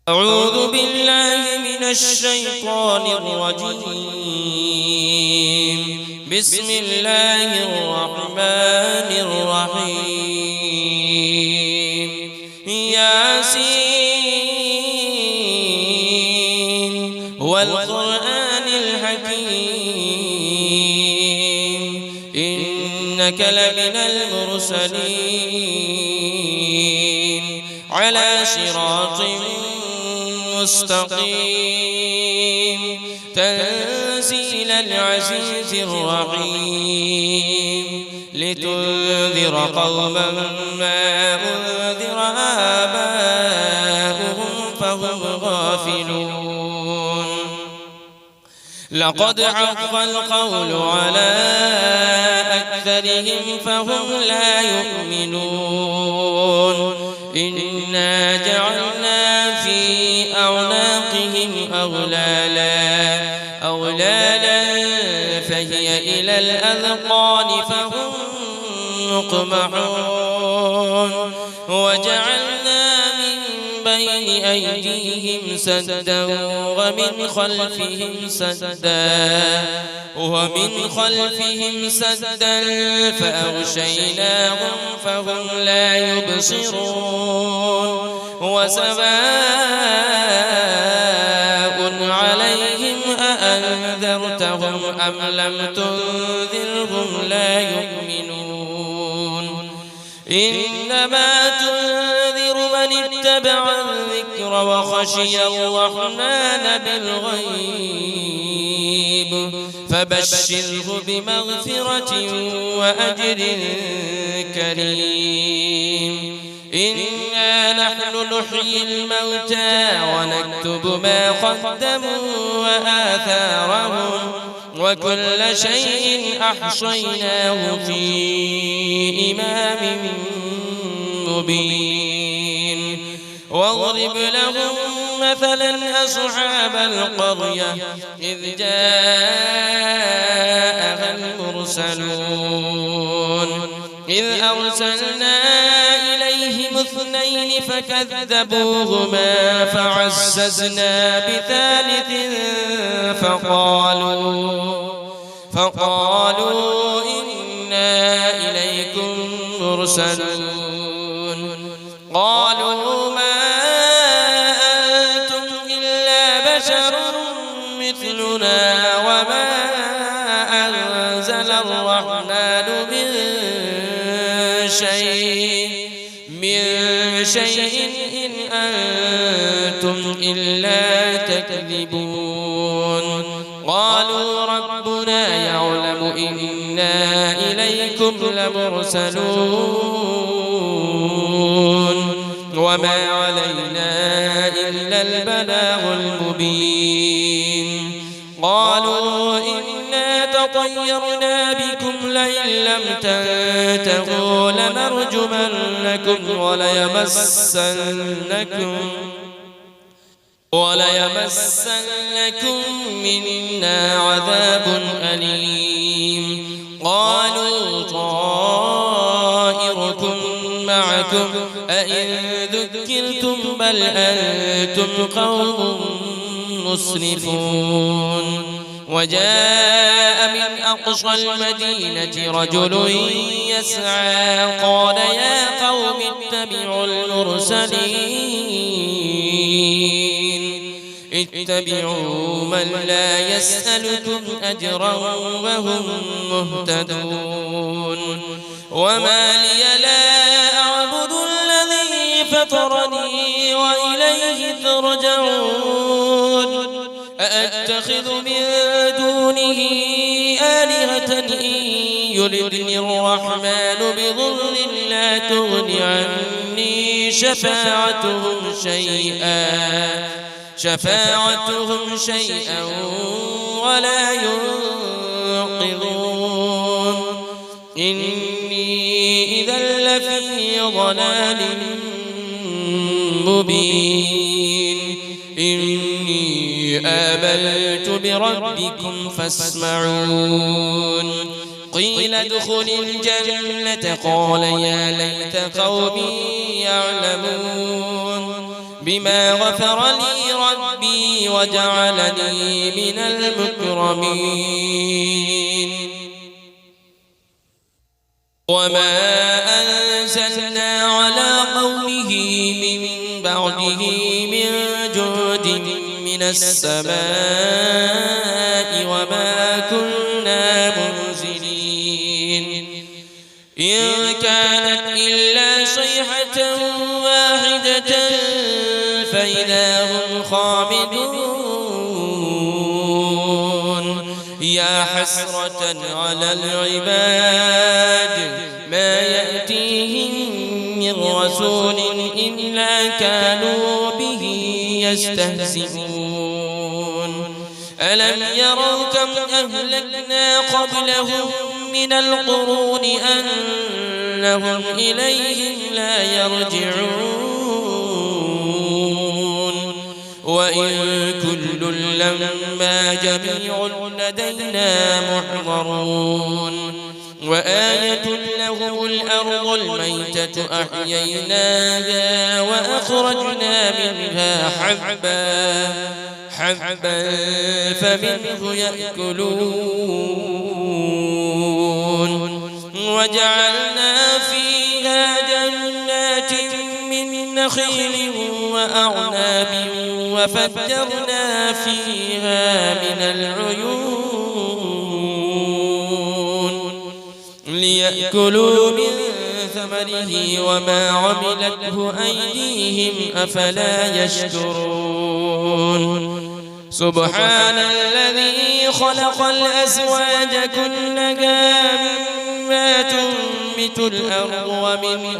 أعوذ بالله من الشيطان الرجيم. بسم الله الرحمن الرحيم. ياسين والقرآن الحكيم إنك لمن المرسلين على صراط مستقيم تنزيل العزيز الرحيم لتنذر قوما ما أنذر آباؤهم فهم غافلون. لقد حق القول على أكثرهم فهم لا يؤمنون. إنا جعلنا في أعناقهم أغلالا فهي إلى الأذقان فهم مقمحون. وجعلنا من بين أيديهم سدا ومن خلفهم سدا فأغشيناهم فهم لا يبصرون. وسواء عليهم أأنذرتهم أم لم تنذرهم لا يؤمنون. إنما تنذر من اتبع الذكر وخشي الرحمن بالغيب فبشره بمغفرة وأجر كريم. إنا نحن نحيي الموتى ونكتب ما قدموا وآثارهم وكل شيء أحصيناه في إمام مبين. واضرب لهم مثلا أصحاب القرية إذ جاءها المرسلون إذ أرسلنا إليهم 2 فكذبوهما فعززنا بثالث فقالوا إنا إليكم مرسلون. قالوا ما أنتم إلا بشر مثلنا وما أنزل الرحمن من شيء إن أنتم إلا تكذبون. قالوا ربنا يعلم إنا إليكم لمرسلون وما علينا إلا البلاغ المبين. قالوا إنا تطيرنا بكم لئن لم تنتهوا لنرجمنكم وليمسنكم منا عذاب أليم. قالوا طائركم معكم أئن ذكرتم بل أنتم قوم مسرفون. وجاء من أقصى المدينة رجل يسعى قال يا قوم اتبعوا من لا يسألكم أجرا وهم مهتدون. وما لي لا أعبد الذي فطرني وإليه ترجعون. أأتخذ من دونه آلهة إن يردني الرحمن بضر لا تغن عني شفاعتهم شيئا ولا ينقذون. إني إذا لفي ضلال مبين. إني آمنت بربكم فاسمعون. قيل ادخل الجنة قال يا ليت قومي يعلمون. بما غفر لي ربي وجعلني من المكرمين وما أنزلنا على قومه من بعده من جود من السماء وما كنا منزلين إن كانت إلا صيحة واحدة فإذا هم خامدون يا حسرة على العباد ما يأتيهم من رسول إلا كانوا به يستهزئون ألم يروا كم أهلكنا قبلهم من القرون أنهم إليهم لا يرجعون وإن كل لما جميع لدينا محضرون وآية لهم الأرض الميتة أحييناها وأخرجنا منها حبا فمنه يأكلون وجعلنا فيها جنات من نخيل وأعناب وفجرنا فيها من العيون ليأكلوا من ثمره وما عملته أيديهم أفلا يشكرون سبحان الذي خلق الأزواج كلها مما تنبت الأرض ومن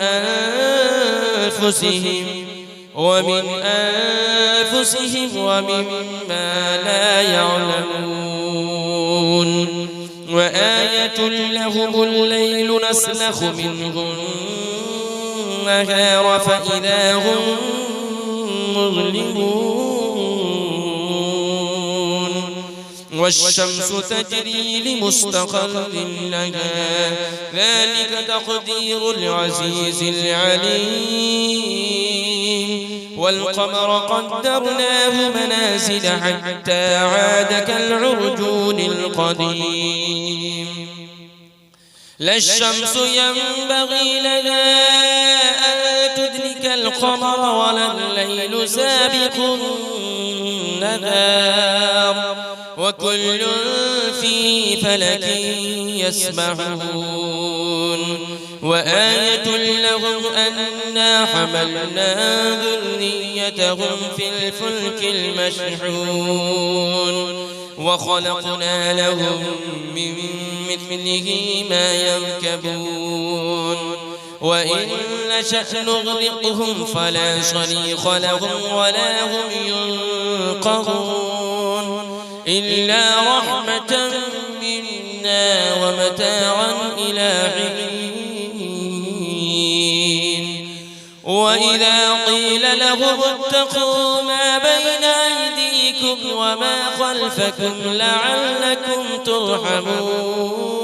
أنفسهم ومما لا يعلمون وآية لهم الليل نسلخ منه النهار فإذا هم مظلمون والشمس تجري لمستقر لها ذلك تقدير العزيز العليم والقمر قدرناه منازل حتى عاد كالعرجون القديم لا الشمس ينبغي لها أن تدرك القمر ولا الليل سابق النهار وكل في فلك يسبحون وآية لهم أنا حملنا ذريتهم في الفلك المشحون وخلقنا لهم من مثله ما يركبون وإن نشأ نغرقهم فلا صريخ لهم ولا هم ينقذون إلا رحمة منا ومتاعا إلى حين وإذا قيل لهم اتقوا ما بين أيديكم وما خلفكم لعلكم ترحمون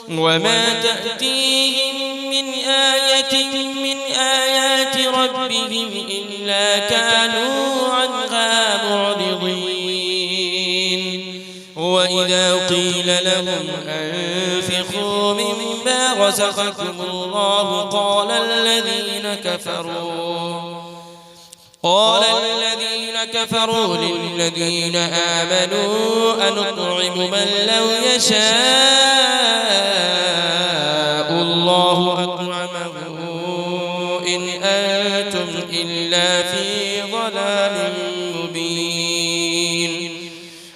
وما تأتيهم من آية من آيات ربهم إلا كانوا عنها معرضين وإذا قيل لهم أنفقوا مما رزقكم الله قال الذين كفروا للذين آمنوا أنطعم من لو يشاء الله أطعمه إن أنتم إلا في ضلال مبين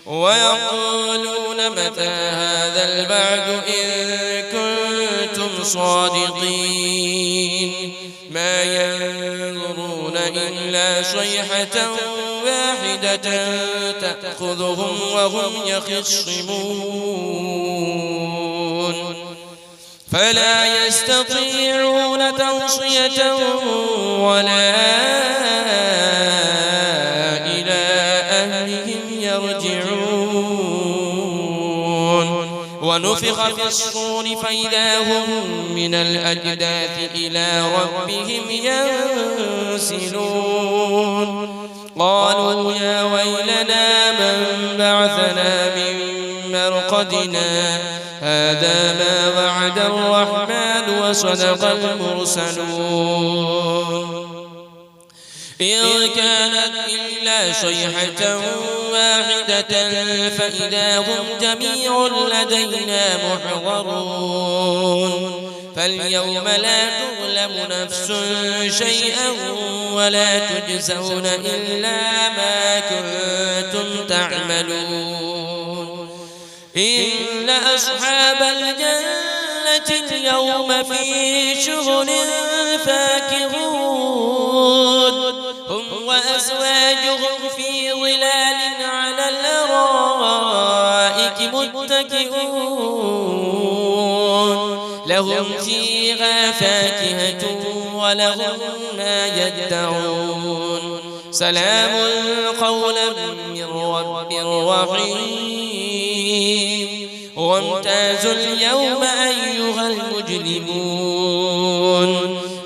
ويقولون متى هذا البعد إن كنتم صادقين ما ينظرون إلا صيحة واحدة تأخذهم وهم يخصمون فلا يستطيعون توصية ولا إلى أهلهم يرجعون ونفخ في الصور فإذا هم من الأجداث إلى ربهم ينسلون قالوا يا ويلنا من بعثنا من مرقدنا هذا ما وعد الرحمن وصدق المرسلون إن كانت إلا صيحة واحدة فإذا هم جميع لدينا محضرون فاليوم لا تظلم نفس شيئا ولا تجزون إلا ما كنتم تعملون إن أصحاب الجنة اليوم في شغل فاكهون هم وأزواجهم في ظلال على الأرائك متكئون لهم فيها فاكهة ولهم ما يدعون سلام قولا من رب رحيم وامتازوا اليوم أيها المجرمون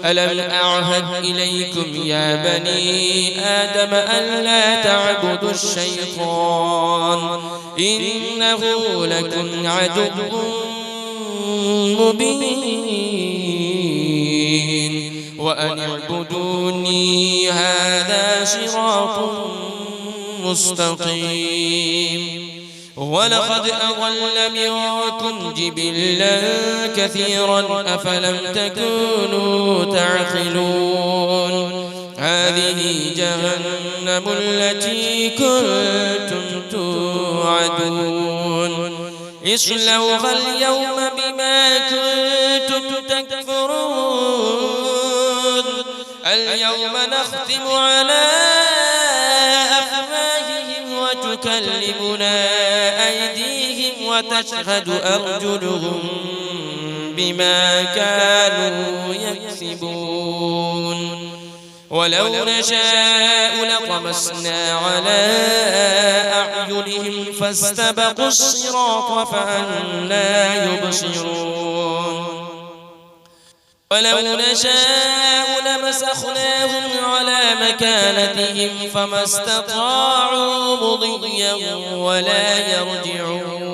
ألم أعهد إليكم يا بني آدم ألا تعبدوا الشيطان إنه لكم عدو مبين وأن اعبدوني هذا صراط مستقيم ولقد أضل منكم جبلا كثيرا أفلم تكونوا تعقلون هذه جهنم التي كنتم توعدون اصلوها اليوم بما كنتم تكفرون اليوم نختم على أفواههم وتكلمنا أيديهم وتشهد أرجلهم بما كانوا يكسبون ولو نشاء لطمسنا على أعينهم فاستبقوا الصراط فأنى يبصرون ولو نشاء لمسخناهم على مكانتهم فما استطاعوا مضيا ولا يرجعون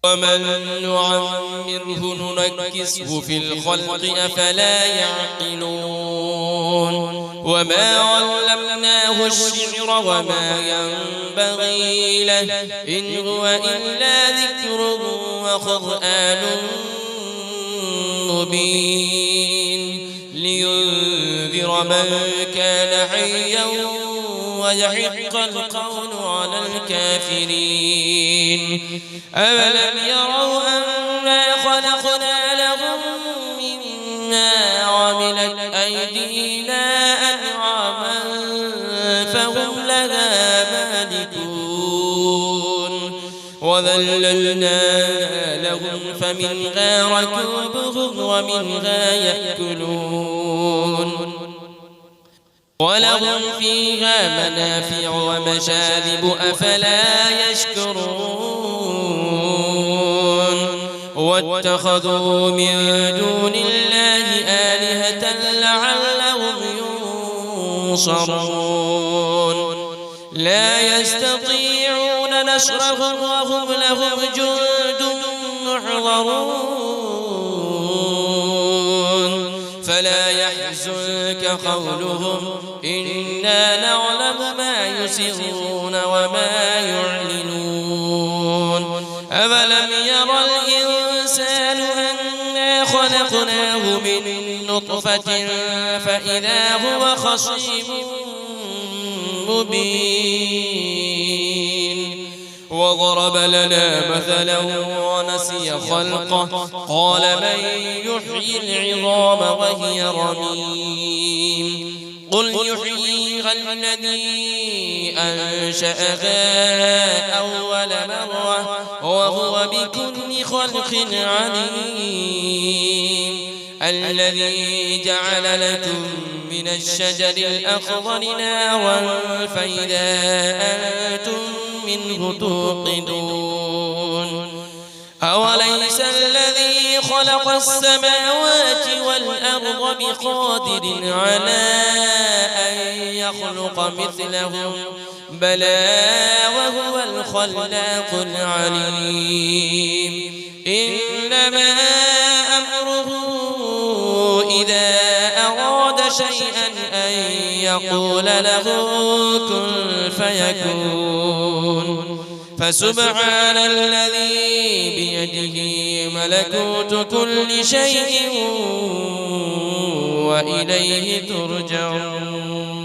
ومن نعمره ننكسه في الخلق أفلا يعقلون وما علمناه الشعر وما ينبغي له إن هو إلا ذكر وقرآن مبين لينذر من كان حيا ويحق القول على الكافرين أولم يروا أنا خلقنا لهم مما عملت أيدينا أنعاما فهم لها مالكون وذللناها لهم فمنها ركوبهم ومنها يأكلون ولهم فيها منافع ومشارب أفلا يشكرون واتخذوا من دون الله آلهة لعلهم ينصرون لا يستطيعون نصرهم وهم لهم جند محضرون فلا يحزنك قولهم إنا نعلم ما يسرون وما يعلنون أولم يرى الإنسان أنا خلقناه من نطفة فإذا هو خصيم مبين وضرب لنا مثلا ونسي خلقه قال من يحيي العظام وهي رميم قل يحييها الذي أنشأها أول مرة وهو بكل خلق عليم الذي جعل لكم من الشجر الأخضر نارا فإذا أنتم منه توقدون أوليس الذي خلق السماوات والأرض بقادر على أن يخلق مثلهم بلى وهو الخلاق العليم إنما أمره إذا أراد شيئا أن يقول له كن فيكون فسبحان الذي بيده ملكوت كل شيء وإليه ترجعون